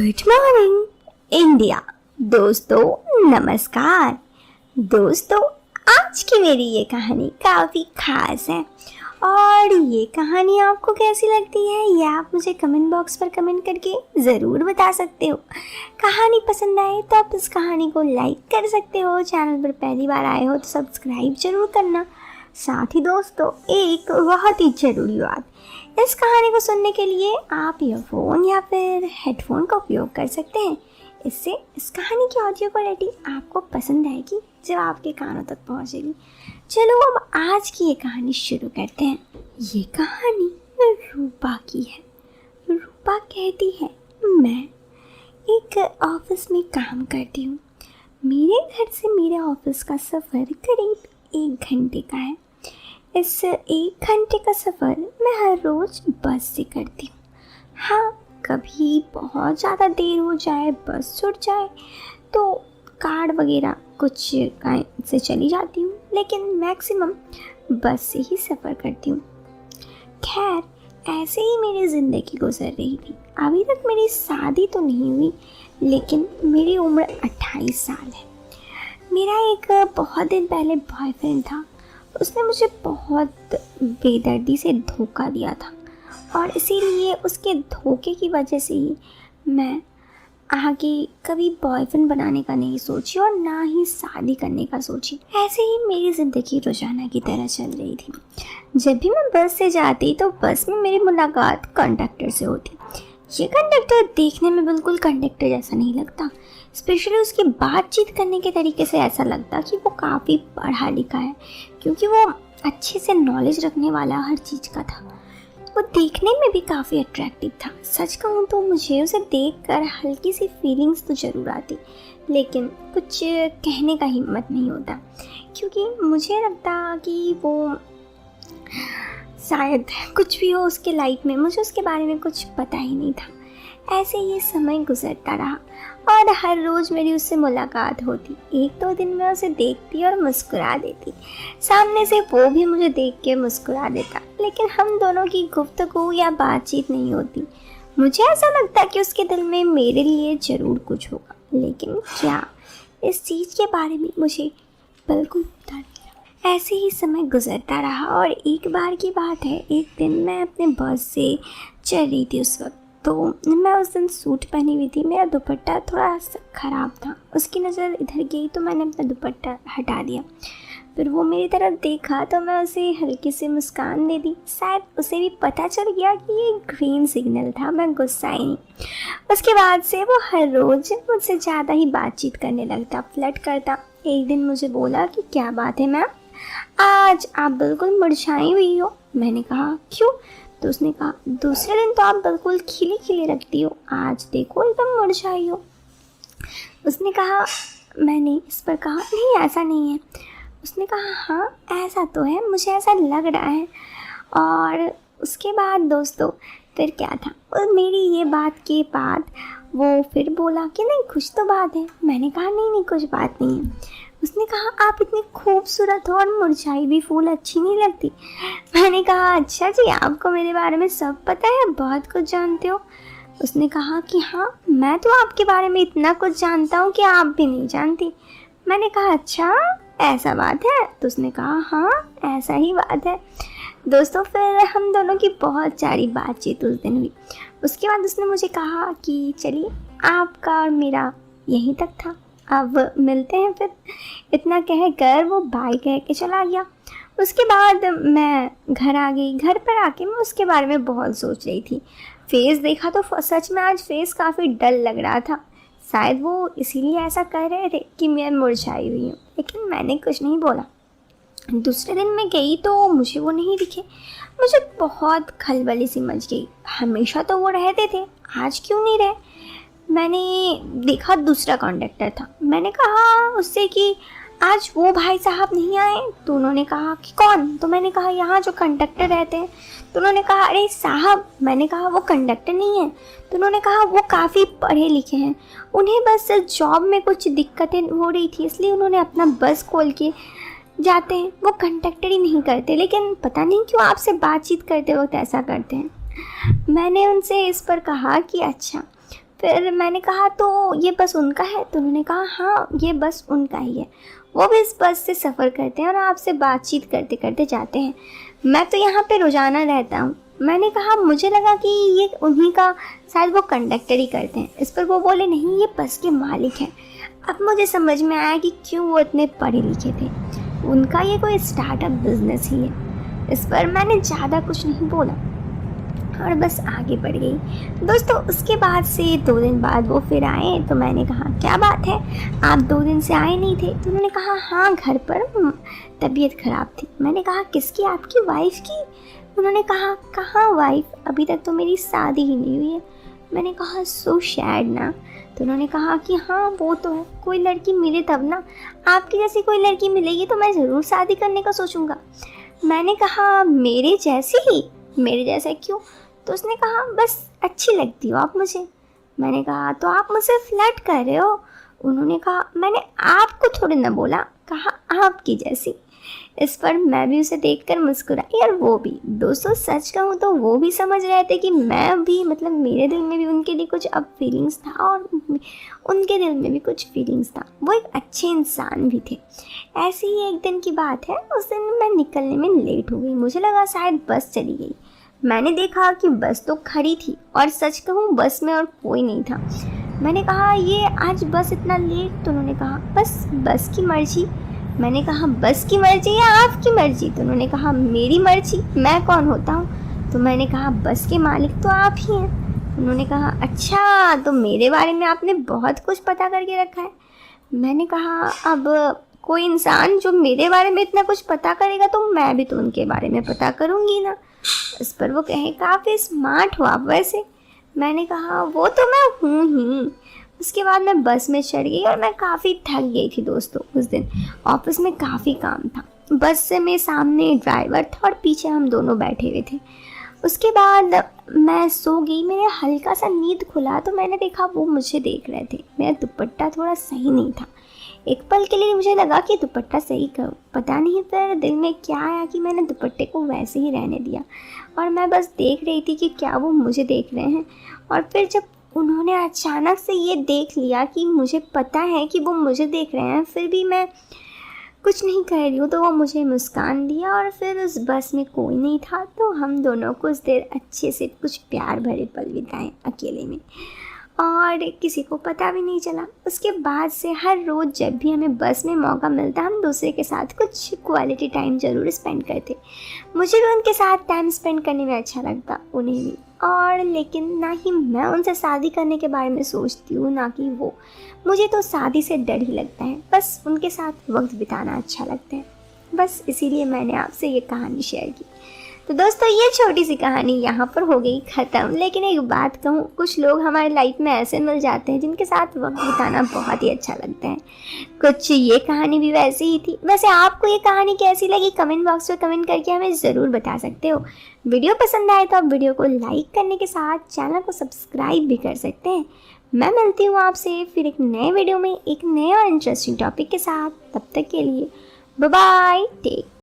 Good morning India. दोस्तों नमस्कार। दोस्तों आज की मेरी ये कहानी काफ़ी खास है और ये कहानी आपको कैसी लगती है ये आप मुझे कमेंट बॉक्स पर कमेंट करके ज़रूर बता सकते हो। कहानी पसंद आए तो आप इस कहानी को लाइक कर सकते हो। चैनल पर पहली बार आए हो तो सब्सक्राइब जरूर करना। साथ ही दोस्तों एक बहुत ही ज़रूरी बात, इस कहानी को सुनने के लिए आप ईयरफोन या फिर हेडफोन का उपयोग कर सकते हैं। इससे इस कहानी की ऑडियो क्वालिटी आपको पसंद आएगी जब आपके कानों तक पहुंचेगी। चलो अब आज की ये कहानी शुरू करते हैं। ये कहानी रूपा की है। रूपा कहती है, मैं एक ऑफिस में काम करती हूँ। मेरे घर से मेरे ऑफिस का सफ़र करीब 1 घंटे का है। इस 1 घंटे का सफ़र मैं हर रोज़ बस से करती हूँ। हाँ, कभी बहुत ज़्यादा देर हो जाए, बस छूट जाए तो कार वगैरह कुछ से चली जाती हूँ, लेकिन मैक्सिमम बस से ही सफ़र करती हूँ। खैर, ऐसे ही मेरी ज़िंदगी गुजर रही थी। अभी तक मेरी शादी तो नहीं हुई, लेकिन मेरी उम्र 28 साल है। मेरा एक बहुत दिन पहले बॉयफ्रेंड था। उसने मुझे बहुत बेदर्दी से धोखा दिया था और इसीलिए उसके धोखे की वजह से ही मैं आगे कभी बॉयफ्रेंड बनाने का नहीं सोची और ना ही शादी करने का सोची। ऐसे ही मेरी ज़िंदगी रोज़ाना की तरह चल रही थी। जब भी मैं बस से जाती तो बस में मेरी मुलाकात कंडक्टर से होती। ये कंडक्टर देखने में बिल्कुल कंडक्टर जैसा नहीं लगता। स्पेशली उसकी बातचीत करने के तरीके से ऐसा लगता कि वो काफ़ी पढ़ा लिखा है, क्योंकि वो अच्छे से नॉलेज रखने वाला हर चीज़ का था। वो देखने में भी काफ़ी अट्रैक्टिव था। सच कहूँ तो मुझे उसे देखकर हल्की सी फीलिंग्स तो ज़रूर आती, लेकिन कुछ कहने का हिम्मत नहीं होता, क्योंकि मुझे लगता कि वो शायद कुछ भी हो उसके लाइफ में, मुझे उसके बारे में कुछ पता ही नहीं था। ऐसे ही समय गुजरता रहा और हर रोज़ मेरी उससे मुलाकात होती। 1-2 दिन में उसे देखती और मुस्कुरा देती। सामने से वो भी मुझे देख के मुस्कुरा देता, लेकिन हम दोनों की गुफ्तगू या बातचीत नहीं होती। मुझे ऐसा लगता कि उसके दिल में मेरे लिए ज़रूर कुछ होगा, लेकिन क्या, इस चीज़ के बारे में मुझे बिल्कुल पता नहीं। ऐसे ही समय गुजरता रहा और एक बार की बात है, एक दिन मैं अपने बस से चल रही थी। उस वक्त तो मैं उस दिन सूट पहनी हुई थी। मेरा दुपट्टा थोड़ा सा ख़राब था। उसकी नज़र इधर गई तो मैंने अपना दुपट्टा हटा दिया। फिर वो मेरी तरफ देखा तो मैं उसे हल्की सी मुस्कान दे दी। शायद उसे भी पता चल गया कि ये ग्रीन सिग्नल था। मैं गुस्साई नहीं। उसके बाद से वो हर रोज़ मुझसे ज़्यादा ही बातचीत करने लगता, फ्लर्ट करता। एक दिन मुझे बोला कि क्या बात है मैम, आज आप बिल्कुल मुरझाई हुई हो। मैंने कहा क्यों? तो उसने कहा, दूसरे दिन तो आप बिल्कुल खिली खिली रखती हो, आज देखो एकदम मुरझाई हो। उसने कहा, मैंने इस पर कहा नहीं ऐसा नहीं है। उसने कहा हाँ ऐसा तो है, मुझे ऐसा लग रहा है। और उसके बाद दोस्तों फिर क्या था, और मेरी ये बात के बाद वो फिर बोला कि नहीं कुछ तो बात है। मैंने कहा नहीं कुछ बात नहीं है। उसने कहा आप इतनी खूबसूरत हो और मुरझाई भी फूल अच्छी नहीं लगती। मैंने कहा अच्छा जी, आपको मेरे बारे में सब पता है, बहुत कुछ जानते हो। उसने कहा कि हाँ, मैं तो आपके बारे में इतना कुछ जानता हूँ कि आप भी नहीं जानती। मैंने कहा अच्छा ऐसा बात है? तो उसने कहा हाँ ऐसा ही बात है। दोस्तों फिर हम दोनों की बहुत सारी बातचीत उस दिन हुई। उसके बाद उसने मुझे कहा कि चलिए आपका और मेरा यहीं तक था, अब मिलते हैं फिर। इतना कहकर वो बाय कह के चला गया। उसके बाद मैं घर आ गई। घर पर आके मैं उसके बारे में बहुत सोच रही थी। फेस देखा तो सच में आज फेस काफ़ी डल लग रहा था। शायद वो इसीलिए ऐसा कह रहे थे कि मैं मुरझाई हुई हूँ, लेकिन मैंने कुछ नहीं बोला। दूसरे दिन मैं गई तो मुझे वो नहीं दिखे। मुझे बहुत खलबली सी मच गई। हमेशा तो वो रहते थे, आज क्यों नहीं रहे? मैंने देखा दूसरा कंडक्टर था। मैंने कहा उससे कि आज वो भाई साहब नहीं आए। तो उन्होंने कहा कि कौन? तो मैंने कहा यहाँ जो कंडक्टर रहते हैं। तो उन्होंने कहा अरे साहब। मैंने कहा वो कंडक्टर नहीं है। तो उन्होंने कहा वो काफ़ी पढ़े लिखे हैं, उन्हें बस जॉब में कुछ दिक्कतें हो रही थी, इसलिए उन्होंने अपना बस खोल के जाते हैं, वो कंडक्टर ही नहीं करते, लेकिन पता नहीं क्यों आपसे बातचीत करते वक्त ऐसा करते हैं। मैंने उनसे इस पर कहा कि अच्छा। फिर मैंने कहा तो ये बस उनका है? तो उन्होंने कहा हाँ, ये बस उनका ही है, वो भी इस बस से सफ़र करते हैं और आपसे बातचीत करते करते जाते हैं। मैं तो यहाँ पे रोज़ाना रहता हूँ। मैंने कहा मुझे लगा कि ये उन्हीं का, शायद वो कंडक्टर ही करते हैं। इस पर वो बोले नहीं, ये बस के मालिक हैं। अब मुझे समझ में आया कि क्यों वो इतने पढ़े लिखे थे, उनका ये कोई स्टार्टअप बिजनेस ही है। इस पर मैंने ज़्यादा कुछ नहीं बोला और बस आगे बढ़ गई। दोस्तों उसके बाद से 2 दिन बाद वो फिर आए, तो मैंने कहा क्या बात है, आप 2 दिन से आए नहीं थे? तो उन्होंने कहा हाँ, घर पर तबीयत ख़राब थी। मैंने कहा किसकी, आपकी वाइफ की? उन्होंने कहा कहाँ वाइफ, अभी तक तो मेरी शादी ही नहीं हुई है। मैंने कहा सो सैड ना। तो उन्होंने कहा कि हाँ वो तो है, कोई लड़की मिले तब ना, आपकी जैसी कोई लड़की मिलेगी तो मैं ज़रूर शादी करने का सोचूंगा। मैंने कहा मेरे जैसी ही? मेरे जैसा क्यों? तो उसने कहा बस अच्छी लगती हो आप मुझे। मैंने कहा तो आप मुझसे फ्लर्ट कर रहे हो? उन्होंने कहा मैंने आपको थोड़ी ना बोला, कहा आपकी जैसी। इस पर मैं भी उसे देखकर मुस्कुराई और वो भी। दोस्तों सच कहूँ तो वो भी समझ रहे थे कि मैं भी, मतलब मेरे दिल में भी उनके लिए कुछ अब फीलिंग्स था और उनके दिल में भी कुछ फीलिंग्स था। वो एक अच्छे इंसान भी थे। ऐसे ही एक दिन की बात है, उस दिन मैं निकलने में लेट हो गई। मुझे लगा शायद बस चली गई। मैंने देखा कि बस तो खड़ी थी और सच कहूँ बस में और कोई नहीं था। मैंने कहा ये आज बस इतना लेट? तो उन्होंने कहा बस की मर्जी। मैंने कहा बस की मर्जी या आपकी मर्जी? तो उन्होंने कहा मेरी मर्जी, मैं कौन होता हूँ? तो मैंने कहा बस के मालिक तो आप ही हैं। उन्होंने कहा अच्छा, तो मेरे बारे में आपने बहुत कुछ पता करके रखा है। मैंने कहा अब कोई इंसान जो मेरे बारे में इतना कुछ पता करेगा तो मैं भी तो उनके बारे में पता करूँगी ना। इस पर वो कहे काफ़ी स्मार्ट हो आप वैसे। मैंने कहा वो तो मैं हूँ ही। उसके बाद मैं बस में चढ़ गई और मैं काफ़ी थक गई थी। दोस्तों उस दिन ऑफिस में काफ़ी काम था। बस से में सामने ड्राइवर था और पीछे हम दोनों बैठे हुए थे। उसके बाद मैं सो गई। मेरे हल्का सा नींद खुला तो मैंने देखा वो मुझे देख रहे थे। मेरा दुपट्टा थोड़ा सही नहीं था। एक पल के लिए मुझे लगा कि दुपट्टा सही करूँ, पता नहीं फिर दिल में क्या आया कि मैंने दुपट्टे को वैसे ही रहने दिया और मैं बस देख रही थी कि क्या वो मुझे देख रहे हैं। और फिर जब उन्होंने अचानक से ये देख लिया कि मुझे पता है कि वो मुझे देख रहे हैं, फिर भी मैं कुछ नहीं कह रही हूँ, तो वो मुझे मुस्कान दिया। और फिर उस बस में कोई नहीं था, तो हम दोनों कुछ देर अच्छे से कुछ प्यार भरे पल बिताए अकेले में और किसी को पता भी नहीं चला। उसके बाद से हर रोज़ जब भी हमें बस में मौका मिलता हम दूसरे के साथ कुछ क्वालिटी टाइम ज़रूर स्पेंड करते। मुझे भी उनके साथ टाइम स्पेंड करने में अच्छा लगता, उन्हें भी। और लेकिन ना ही मैं उनसे शादी करने के बारे में सोचती हूँ ना कि वो। मुझे तो शादी से डर ही लगता है, बस उनके साथ वक्त बिताना अच्छा लगता है। बस इसीलिए मैंने आपसे ये कहानी शेयर की। तो दोस्तों ये छोटी सी कहानी यहाँ पर हो गई ख़त्म। लेकिन एक बात कहूँ, कुछ लोग हमारे लाइफ में ऐसे मिल जाते हैं जिनके साथ वक्त बिताना बहुत ही अच्छा लगता है। कुछ ये कहानी भी वैसी ही थी। वैसे आपको ये कहानी कैसी लगी कमेंट बॉक्स में कमेंट करके हमें ज़रूर बता सकते हो। वीडियो पसंद आए तो आप वीडियो को लाइक करने के साथ चैनल को सब्सक्राइब भी कर सकते हैं। मैं मिलती हूँ आपसे फिर एक नए वीडियो में एक नए और इंटरेस्टिंग टॉपिक के साथ। तब तक के लिए बाय बाय, टेक